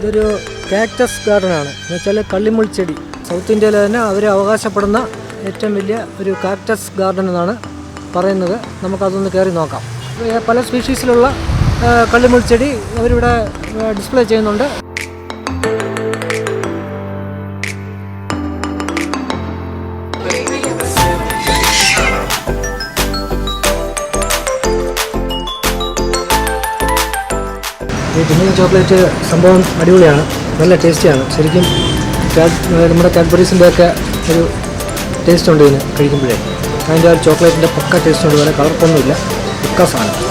ഇതൊരു കാക്ടസ് ഗാർഡനാണ്. എന്നുവെച്ചാൽ കള്ളിമുൾ ചെടി. സൗത്ത് ഇന്ത്യയിൽ തന്നെ അവർ അവകാശപ്പെടുന്ന ഏറ്റവും വലിയ ഒരു കാക്ടസ് ഗാർഡൻ എന്നാണ് പറയുന്നത്. നമുക്കതൊന്ന് കയറി നോക്കാം. പല സ്പീഷീസിലുള്ള കള്ളിമുൾ ചെടി അവരിവിടെ ഡിസ്പ്ലേ ചെയ്യുന്നുണ്ട്. ഈ പിന്നിങ് ചോക്ലേറ്റ് സംഭവം അടിപൊളിയാണ്, നല്ല ടേസ്റ്റിയാണ്. ശരിക്കും നമ്മുടെ കാഡ്ബറീസിൻ്റെയൊക്കെ ഒരു ടേസ്റ്റ് ഉണ്ട് ഇതിന് കഴിക്കുമ്പോഴേ. അതിൻ്റെ ആ ചോക്ലേറ്റിൻ്റെ പക്ക ടേസ്റ്റ് ഉണ്ട്, വേറെ കളർപ്പൊന്നുമില്ല, പക്ക സാധനം.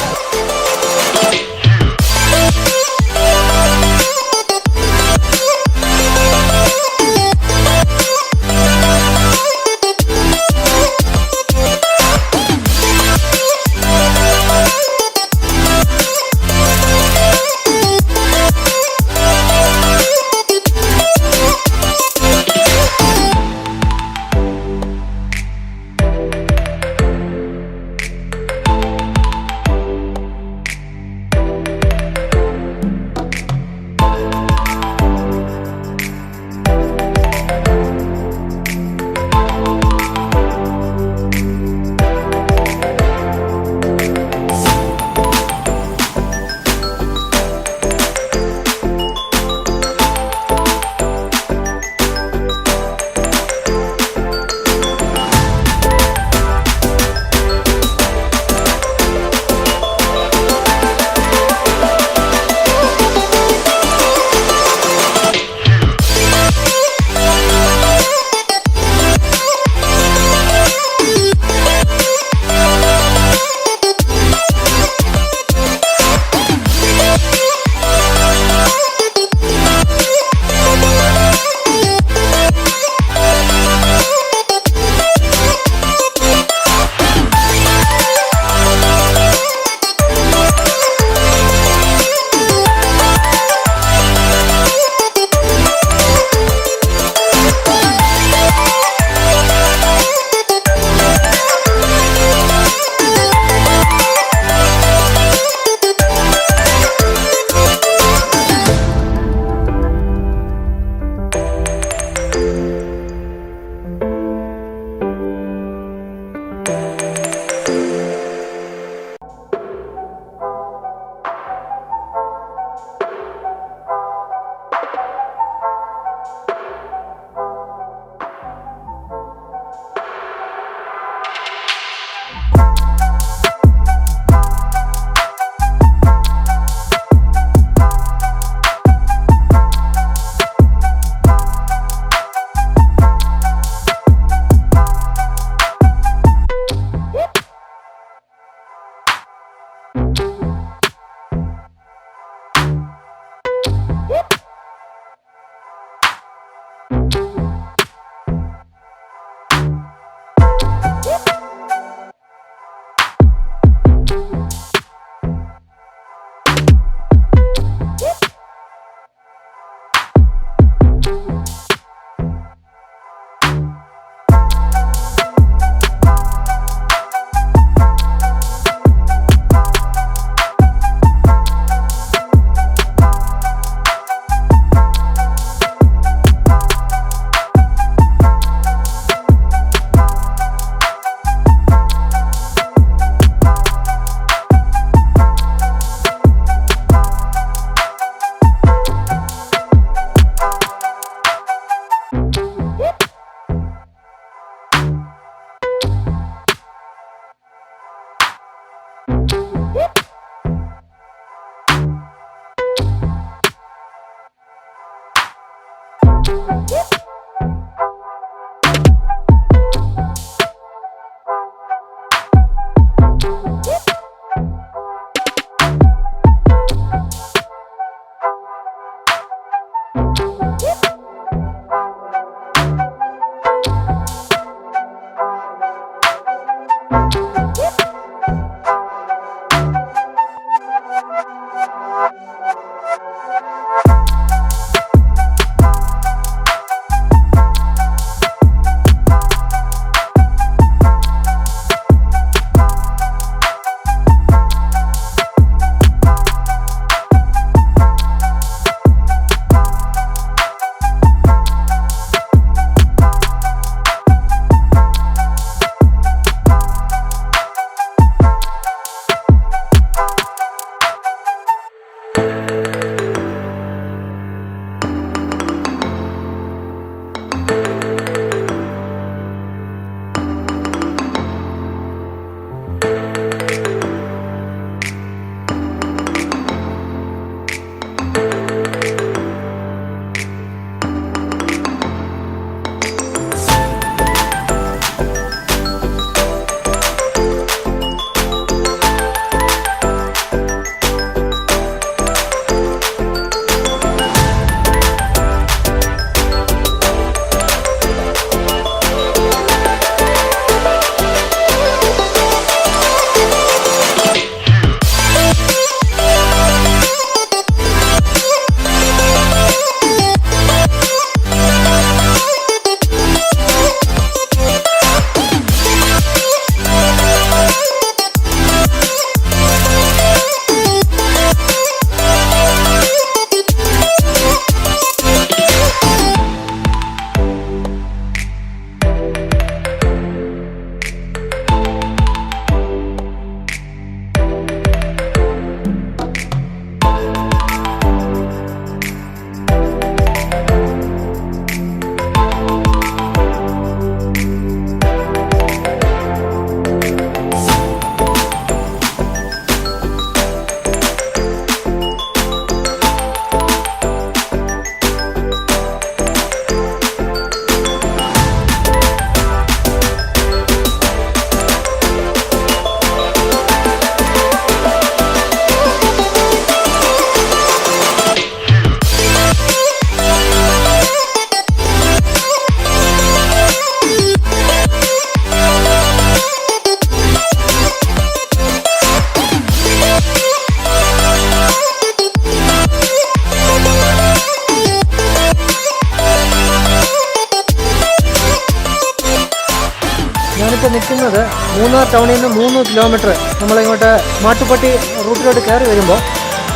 നിൽക്കുന്നത് മൂന്നാർ ടൗണിൽ നിന്ന് 3 കിലോമീറ്റർ നമ്മളിങ്ങോട്ട് മാട്ടുപ്പെട്ടി റൂട്ടിലോട്ട് കയറി വരുമ്പോൾ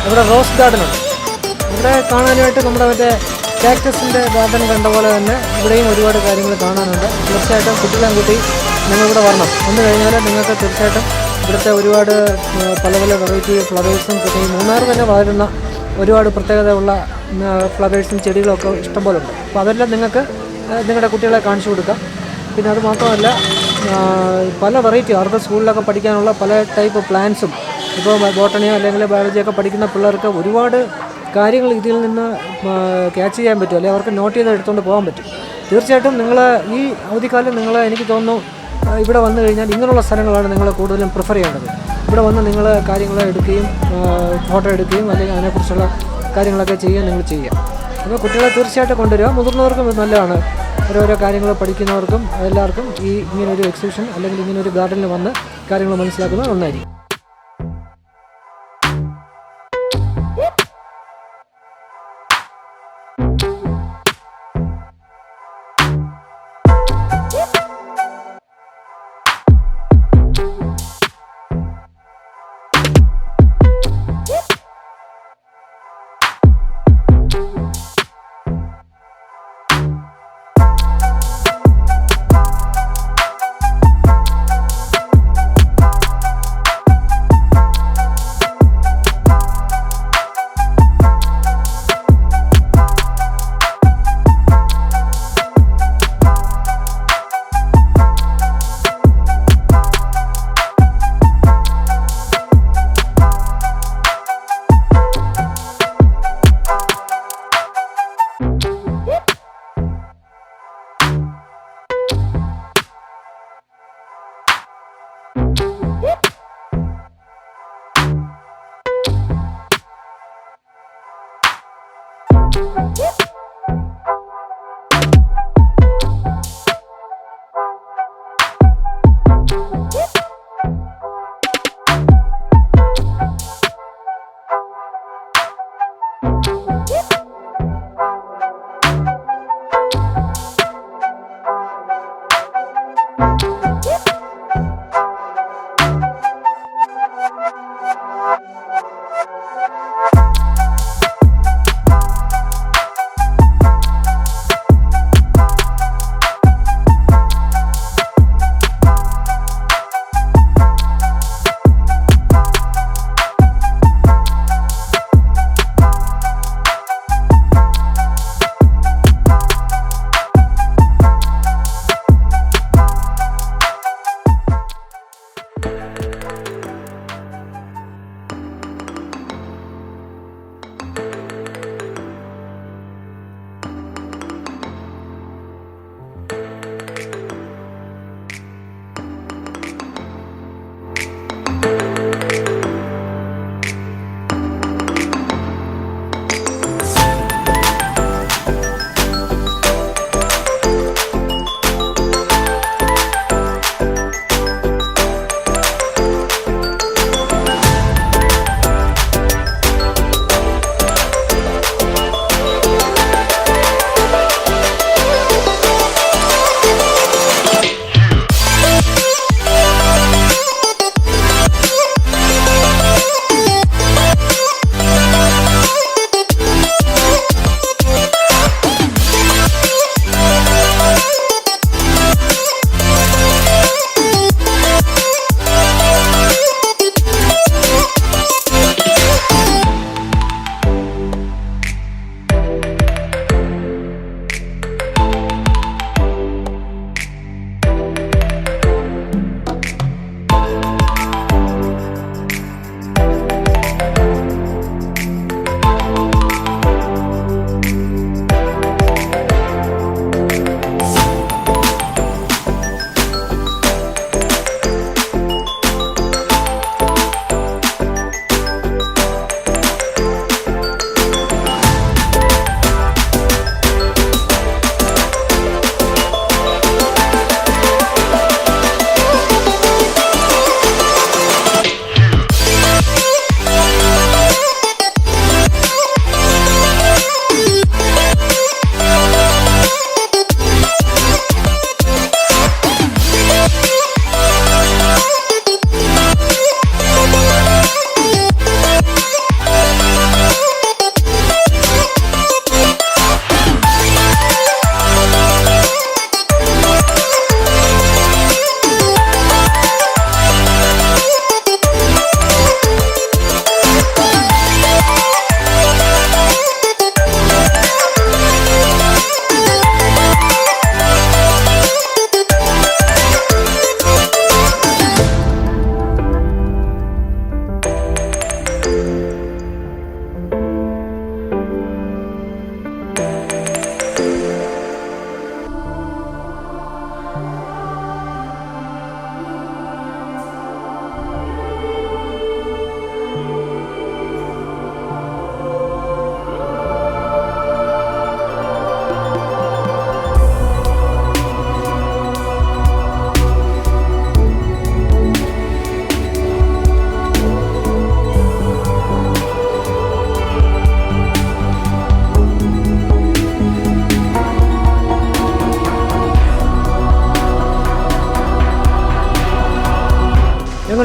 ഇവിടെ റോസ് ഗാർഡൻ ഉണ്ട്. ഇവിടെ കാണാനായിട്ട് നമ്മുടെ മറ്റേ കാക്ടസിൻ്റെ ഗാർഡൻ കണ്ട പോലെ തന്നെ ഇവിടെയും ഒരുപാട് കാര്യങ്ങൾ കാണാനുണ്ട്. തീർച്ചയായിട്ടും കുട്ടികളെയും കൂട്ടി നിങ്ങളിവിടെ വന്നു കഴിഞ്ഞാൽ നിങ്ങൾക്ക് തീർച്ചയായിട്ടും ഇവിടുത്തെ ഒരുപാട് പല പല വെറൈറ്റി ഫ്ലവേഴ്സും പിന്നെ ഈ മൂന്നാർ തന്നെ വളരുന്ന ഒരുപാട് പ്രത്യേകതയുള്ള ഫ്ലവേഴ്സും ചെടികളൊക്കെ ഇഷ്ടംപോലെ ഉണ്ട്. അപ്പോൾ അതെല്ലാം നിങ്ങൾക്ക് നിങ്ങളുടെ കുട്ടികളെ കാണിച്ചു കൊടുക്കാം. പിന്നെ അത് മാത്രമല്ല പല വെറൈറ്റി അവർക്ക് സ്കൂളിലൊക്കെ പഠിക്കാനുള്ള പല ടൈപ്പ് പ്ലാന്റ്സും ഇപ്പോൾ ബോട്ടണിയോ അല്ലെങ്കിൽ ബയോളജിയൊക്കെ പഠിക്കുന്ന പിള്ളേർക്ക് ഒരുപാട് കാര്യങ്ങൾ ഇതിൽ നിന്ന് ക്യാച്ച് ചെയ്യാൻ പറ്റും, അല്ലെങ്കിൽ അവർക്ക് നോട്ട് ചെയ്ത് എടുത്തുകൊണ്ട് പോകാൻ പറ്റും. തീർച്ചയായിട്ടും നിങ്ങൾ ഈ അവധിക്കാലം എനിക്ക് തോന്നുന്നു ഇവിടെ വന്നു കഴിഞ്ഞാൽ ഇങ്ങനെയുള്ള സ്ഥലങ്ങളാണ് നിങ്ങൾ കൂടുതലും പ്രിഫർ ചെയ്യേണ്ടത്. ഇവിടെ വന്ന് നിങ്ങൾ കാര്യങ്ങൾ എടുക്കുകയും ഫോട്ടോ എടുക്കുകയും അല്ലെങ്കിൽ അതിനെക്കുറിച്ചുള്ള കാര്യങ്ങളൊക്കെ ചെയ്യുകയും നിങ്ങൾ ചെയ്യുക. അപ്പോൾ കുട്ടികളെ തീർച്ചയായിട്ടും കൊണ്ടുവരിക. മുതിർന്നവർക്കും ഇത് നല്ലതാണ്. ഓരോരോ കാര്യങ്ങൾ പഠിക്കുന്നവർക്കും എല്ലാവർക്കും ഇങ്ങനൊരു എക്സിബിഷൻ അല്ലെങ്കിൽ ഇങ്ങനൊരു ഗാർഡനിൽ വന്ന് കാര്യങ്ങൾ മനസ്സിലാക്കുന്നത് നന്നായിരിക്കും.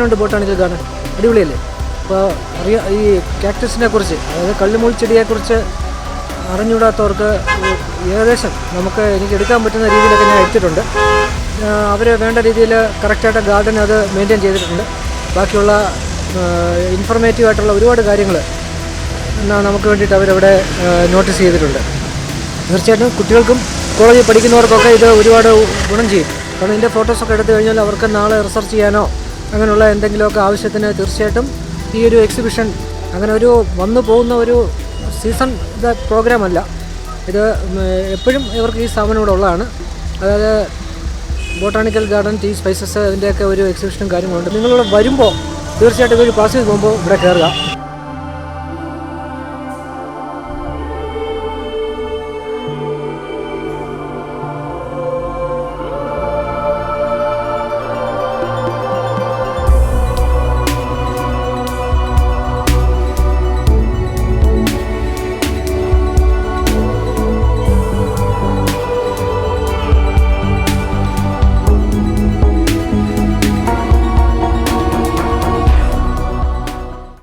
എങ്ങനെയുണ്ട് ബോട്ടാണിക്കൽ ഗാർഡൻ? അടിപൊളിയല്ലേ? അപ്പോൾ ഈ കാക്ടസിനെ കുറിച്ച്, അതായത് കള്ളിമുൾ ചെടിയെക്കുറിച്ച് അറിഞ്ഞുകൂടാത്തവർക്ക് ഏകദേശം എനിക്ക് എടുക്കാൻ പറ്റുന്ന രീതിയിലൊക്കെ ഞാൻ എടുത്തിട്ടുണ്ട്. അവർ വേണ്ട രീതിയിൽ കറക്റ്റായിട്ട് ഗാർഡൻ അത് മെയിൻറ്റെയിൻ ചെയ്തിട്ടുണ്ട്. ബാക്കിയുള്ള ഇൻഫർമേറ്റീവായിട്ടുള്ള ഒരുപാട് കാര്യങ്ങൾ നമുക്ക് വേണ്ടിയിട്ട് അവരവിടെ നോട്ടീസ് ചെയ്തിട്ടുണ്ട്. തീർച്ചയായിട്ടും കുട്ടികൾക്കും കോളേജിൽ പഠിക്കുന്നവർക്കൊക്കെ ഇത് ഒരുപാട് ഗുണം ചെയ്യും. കാരണം ഇതിൻ്റെ ഫോട്ടോസൊക്കെ എടുത്തു കഴിഞ്ഞാൽ അവർക്ക് നാളെ റിസർച്ച് ചെയ്യാനോ അങ്ങനെയുള്ള എന്തെങ്കിലുമൊക്കെ ആവശ്യത്തിന് തീർച്ചയായിട്ടും ഈ ഒരു എക്സിബിഷൻ അങ്ങനെ ഒരു വന്നു പോകുന്ന ഒരു സീസൺ പ്രോഗ്രാമല്ല ഇത്. എപ്പോഴും ഇവർക്ക് ഈ സ്ഥാപനം ഇവിടെ ഉള്ളതാണ്. അതായത് ബോട്ടാണിക്കൽ ഗാർഡൻ, ടീ, സ്പൈസസ്, അതിൻ്റെയൊക്കെ ഒരു എക്സിബിഷനും കാര്യങ്ങളുണ്ട്. നിങ്ങളിവിടെ വരുമ്പോൾ തീർച്ചയായിട്ടും ഒരു പാസ് ചെയ്ത് പോകുമ്പോൾ ഇവിടെ കയറുക.